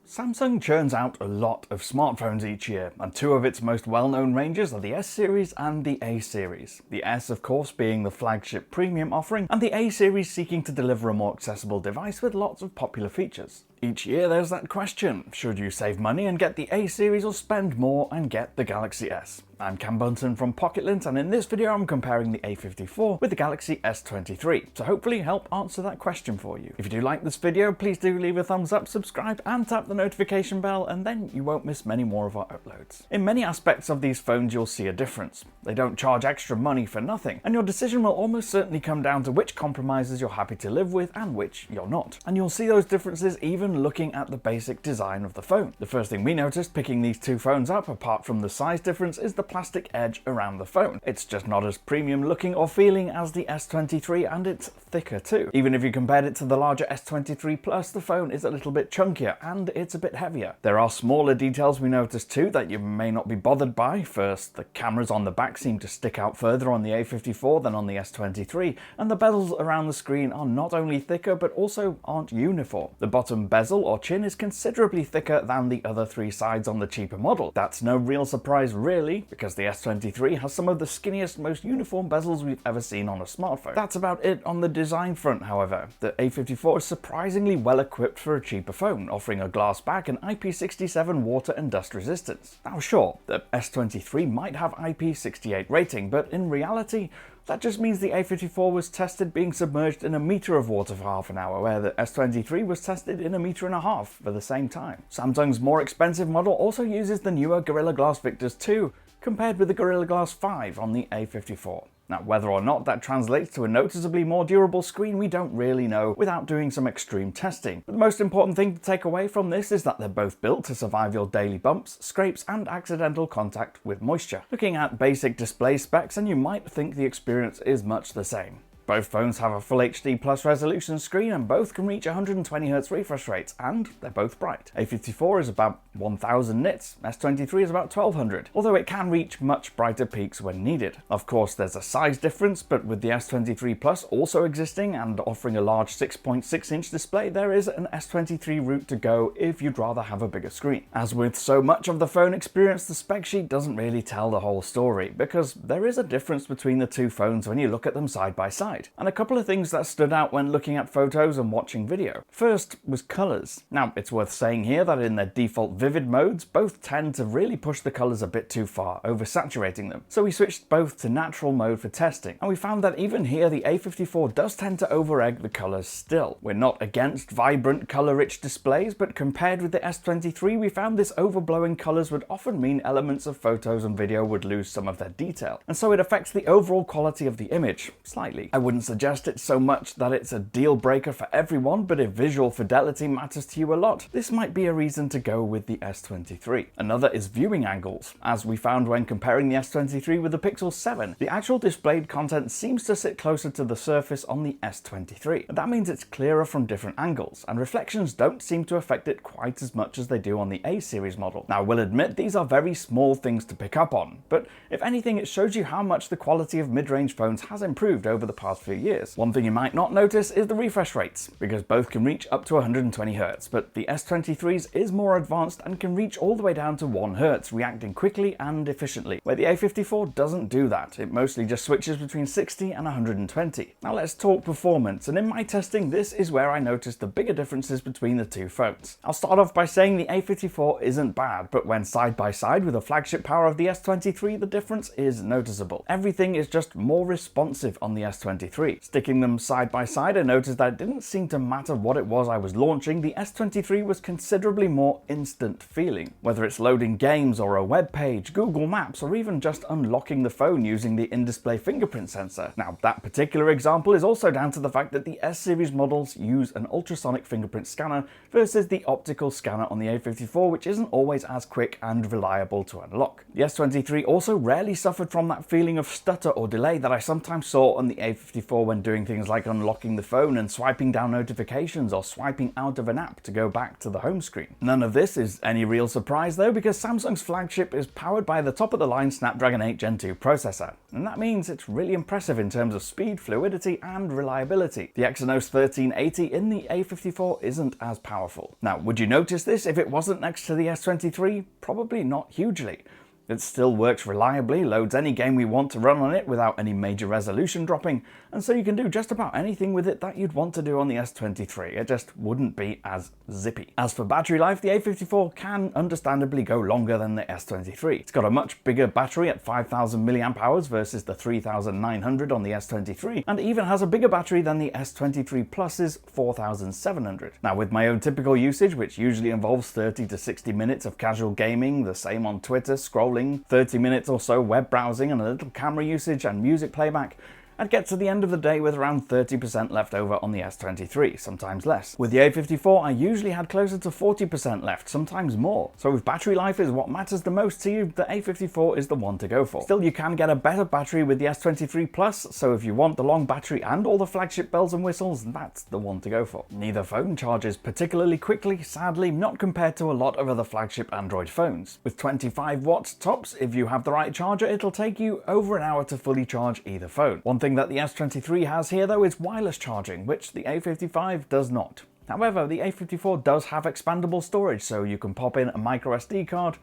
Samsung churns out a lot of smartphones each year, and two of its most well-known ranges are the S series and the A series. The S, of course, being the flagship premium offering, and the A series seeking to deliver a more accessible device with lots of popular features. Each year there's that question, should you save money and get the A series or spend more and get the Galaxy S? I'm Cam Bunton from Pocket-lint, and in this video I'm comparing the A54 with the Galaxy S23, to hopefully help answer that question for you. If you do like this video, please do leave a thumbs up, subscribe and tap the notification bell, and then you won't miss many more of our uploads. In many aspects of these phones you'll see a difference. They don't charge extra money for nothing, and your decision will almost certainly come down to which compromises you're happy to live with and which you're not. And you'll see those differences even looking at the basic design of the phone. The first thing we noticed picking these two phones up, apart from the size difference, is the plastic edge around the phone. It's just not as premium looking or feeling as the S23, and it's thicker too. Even if you compared it to the larger S23 Plus, the phone is a little bit chunkier and it's a bit heavier. There are smaller details we noticed too that you may not be bothered by. First, the cameras on the back seem to stick out further on the A54 than on the S23, and the bezels around the screen are not only thicker but also aren't uniform. The bottom bezel or chin is considerably thicker than the other three sides on the cheaper model. That's no real surprise really, because the S23 has some of the skinniest, most uniform bezels we've ever seen on a smartphone. That's about it on the design front, however. The A54 is surprisingly well equipped for a cheaper phone, offering a glass back and IP67 water and dust resistance. Now sure, the S23 might have IP68 rating, but in reality, that just means the A54 was tested being submerged in a meter of water for half an hour, where the S23 was tested in a meter and a half for the same time. Samsung's more expensive model also uses the newer Gorilla Glass Victus 2, compared with the Gorilla Glass 5 on the A54. Now, whether or not that translates to a noticeably more durable screen, we don't really know without doing some extreme testing. But the most important thing to take away from this is that they're both built to survive your daily bumps, scrapes and accidental contact with moisture. Looking at basic display specs, and you might think the experience is much the same. Both phones have a Full HD Plus resolution screen, and both can reach 120Hz refresh rates, and they're both bright. A54 is about 1000 nits, S23 is about 1200, although it can reach much brighter peaks when needed. Of course there's a size difference, but with the S23 Plus also existing and offering a large 6.6-inch display, there is an S23 route to go if you'd rather have a bigger screen. As with so much of the phone experience, the spec sheet doesn't really tell the whole story, because there is a difference between the two phones when you look at them side by side. And a couple of things that stood out when looking at photos and watching video. First was colours. Now, it's worth saying here that in their default vivid modes, both tend to really push the colours a bit too far, oversaturating them. So we switched both to natural mode for testing, and we found that even here the A54 does tend to over-egg the colours still. We're not against vibrant colour-rich displays, but compared with the S23, we found this overblowing colours would often mean elements of photos and video would lose some of their detail, and so it affects the overall quality of the image slightly. I wouldn't suggest it so much that it's a deal breaker for everyone, but if visual fidelity matters to you a lot, this might be a reason to go with the S23. Another is viewing angles. As we found when comparing the S23 with the Pixel 7, the actual displayed content seems to sit closer to the surface on the S23. That means it's clearer from different angles, and reflections don't seem to affect it quite as much as they do on the A series model. Now, I will admit these are very small things to pick up on, but if anything, it shows you how much the quality of mid-range phones has improved over the past few years. One thing you might not notice is the refresh rates, because both can reach up to 120Hz, but the S23's is more advanced and can reach all the way down to 1Hz, reacting quickly and efficiently, where the A54 doesn't do that. It mostly just switches between 60 and 120. Now let's talk performance, and in my testing this is where I noticed the bigger differences between the two phones. I'll start off by saying the A54 isn't bad, but when side by side with the flagship power of the S23, the difference is noticeable. Everything is just more responsive on the S23. Sticking them side by side, I noticed that it didn't seem to matter what it was I was launching, the S23 was considerably more instant feeling. Whether it's loading games or a web page, Google Maps, or even just unlocking the phone using the in-display fingerprint sensor. Now, that particular example is also down to the fact that the S series models use an ultrasonic fingerprint scanner versus the optical scanner on the A54, which isn't always as quick and reliable to unlock. The S23 also rarely suffered from that feeling of stutter or delay that I sometimes saw on the A54 A54 when doing things like unlocking the phone and swiping down notifications or swiping out of an app to go back to the home screen. None of this is any real surprise though, because Samsung's flagship is powered by the top-of-the-line Snapdragon 8 Gen 2 processor, and that means it's really impressive in terms of speed, fluidity, and reliability. The Exynos 1380 in the A54 isn't as powerful. Now, would you notice this if it wasn't next to the S23? Probably not hugely. It still works reliably, loads any game we want to run on it without any major resolution dropping, and so you can do just about anything with it that you'd want to do on the S23. It just wouldn't be as zippy. As for battery life, the A54 can understandably go longer than the S23. It's got a much bigger battery at 5,000 mAh versus the 3,900 on the S23, and even has a bigger battery than the S23 Plus's 4,700. Now, with my own typical usage, which usually involves 30 to 60 minutes of casual gaming, the same on Twitter, scrolling, 30 minutes or so web browsing, and a little camera usage and music playback, I'd get to the end of the day with around 30% left over on the S23, sometimes less. With the A54, I usually had closer to 40% left, sometimes more. So if battery life is what matters the most to you, the A54 is the one to go for. Still, you can get a better battery with the S23 Plus, so if you want the long battery and all the flagship bells and whistles, that's the one to go for. Neither phone charges particularly quickly, sadly, not compared to a lot of other flagship Android phones. With 25 watts tops, if you have the right charger, it'll take you over an hour to fully charge either phone. One thing that the S23 has here though is wireless charging, which the A55 does not. However, the A54 does have expandable storage, so you can pop in a micro SD card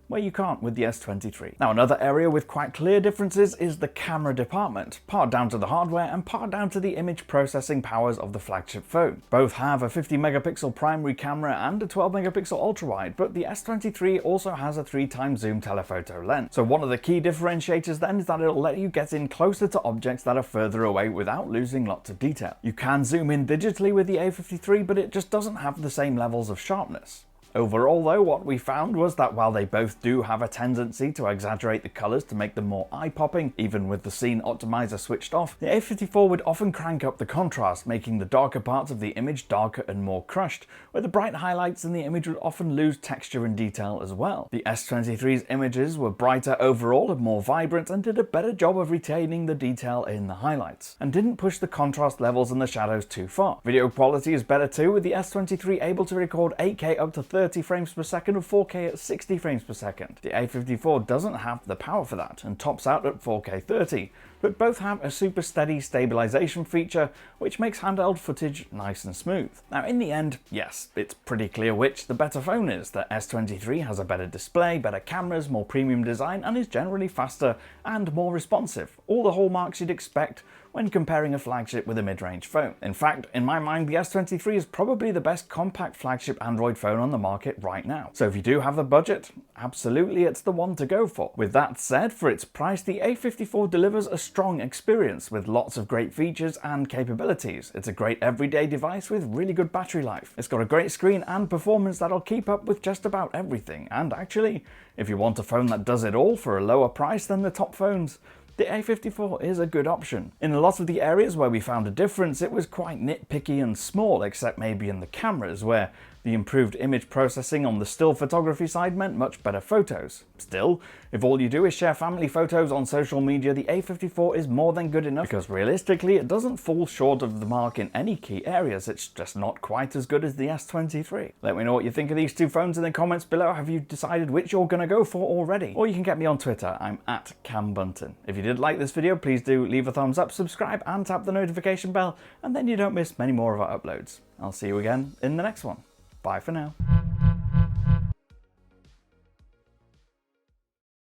where you can't with the S23. Now, another area with quite clear differences is the camera department, part down to the hardware and part down to the image processing powers of the flagship phone. Both have a 50 megapixel primary camera and a 12 megapixel ultrawide, but the S23 also has a 3x zoom telephoto lens. So one of the key differentiators then is that it'll let you get in closer to objects that are further away without losing lots of detail. You can zoom in digitally with the A53, but it just doesn't have the same levels of sharpness. Overall though, what we found was that while they both do have a tendency to exaggerate the colours to make them more eye-popping, even with the scene optimizer switched off, the A54 would often crank up the contrast, making the darker parts of the image darker and more crushed, where the bright highlights in the image would often lose texture and detail as well. The S23's images were brighter overall and more vibrant, and did a better job of retaining the detail in the highlights, and didn't push the contrast levels and the shadows too far. Video quality is better too, with the S23 able to record 8K up to 30 frames per second and 4K at 60 frames per second. The A54 doesn't have the power for that and tops out at 4K 30, but both have a super steady stabilization feature which makes handheld footage nice and smooth. Now in the end, yes, it's pretty clear which the better phone is. The S23 has a better display, better cameras, more premium design, and is generally faster and more responsive. All the hallmarks you'd expect when comparing a flagship with a mid-range phone. In fact, in my mind, the S23 is probably the best compact flagship Android phone on the market right now. So if you do have the budget, absolutely it's the one to go for. With that said, for its price, the A54 delivers a strong experience with lots of great features and capabilities. It's a great everyday device with really good battery life. It's got a great screen and performance that'll keep up with just about everything. And actually, if you want a phone that does it all for a lower price than the top phones, the A54 is a good option. In a lot of the areas where we found a difference, it was quite nitpicky and small, except maybe in the cameras, where the improved image processing on the still photography side meant much better photos. Still, if all you do is share family photos on social media, the A54 is more than good enough, because realistically it doesn't fall short of the mark in any key areas. It's just not quite as good as the S23. Let me know what you think of these two phones in the comments below. Have you decided which you're going to go for already? Or you can get me on Twitter. I'm at Cam Bunton. If you did like this video, please do leave a thumbs up, subscribe, and tap the notification bell, and then you don't miss many more of our uploads. I'll see you again in the next one. Bye for now.